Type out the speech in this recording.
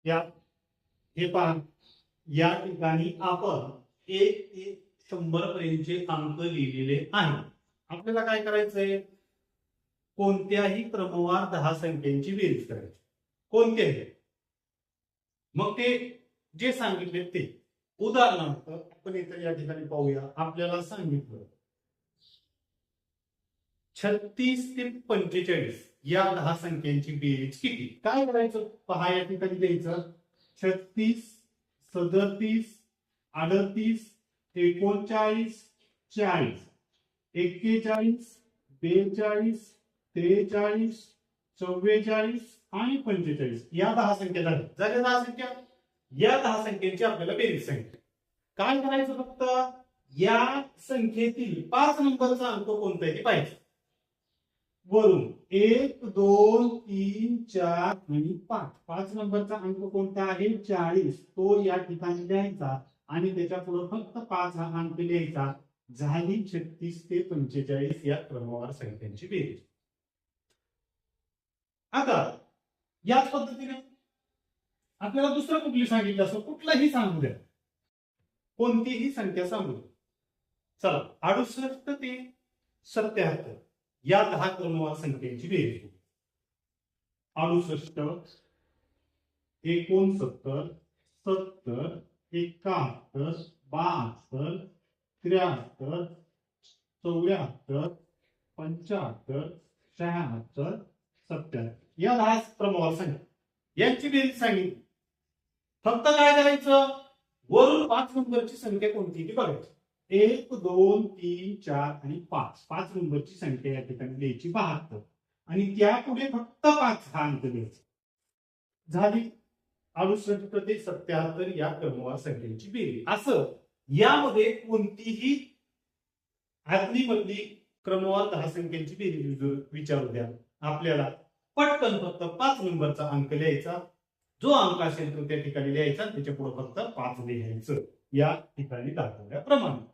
या हे पहा, या ठिकाणी आपण 1 ते 100 पर्यंतचे अंक लिहिलेले आहे. आपल्याला काय करायचंय, कोणत्याही क्रमवार 10 संख्यांची बेरीज करायची. कोणत्याही, मग ते जे सांगितले ते. उदाहरणार्थ आपण इथे या ठिकाणी पाहूया. आपल्याला सांगितलं 36 ते 45 या 10 संख्यांची बेरीज किती. काय करायचं पहा, या ठिकाणी द्यायचं 36, 37, 38, 39, 40, 41, 42, 43, 44 आणि 45 या 10 संख्या झाल्या. 10 संख्या. या 10 संख्यांची आपल्याला बेरीज सांगितली. काय करायचं, फक्त या संख्येतील 5 नंबरचा अंक कोणता आहे ते पाहिजे. वरून 1, 2, 3, 4 आणि 5. 5 नंबरचा अंक कोणता आहे, 40. तो या ठिकाणी लिहायचा आणि त्याच्या पुढे फक्त 5 हा अंक लिहायचा. झाली 36 ते 45 या क्रमवार संख्यांची बेरीज. आता याच पद्धतीने आपल्याला दुसरं कुठली सांगितलं असं, कुठलाही सांगू द्या, कोणतीही संख्या सांगू द्या. चला 68 ते 77 या 10 क्रमवार संख्येची बेरीज. 68, 69, 70, 71, 72, 73, 74, 75, 76, 77 या 10 क्रमवार संख्या यांची बेरीज सांगितली. फक्त काय करायचं, वरून 5 नंबरची संख्या कोणती ती बघायची. 1, 2, 3, 4 आणि 5. 5 नंबरची संख्या या ठिकाणी द्यायची 72 आणि त्यापुढे फक्त 5 हा अंक द्यायचा. झाली 68 ते 77 या क्रमवार संख्येची बेरीज. असं यामध्ये कोणतीही आदली मधली क्रमवार 10 संख्यांची बेरीज विचारू द्या आपल्याला, पटकन फक्त 5 नंबरचा अंक लिहायचा. जो अंक असेल तो त्या ठिकाणी लिहायचा, त्याच्या पुढे फक्त 5 लिहायचं या ठिकाणी दाखवल्याप्रमाणे.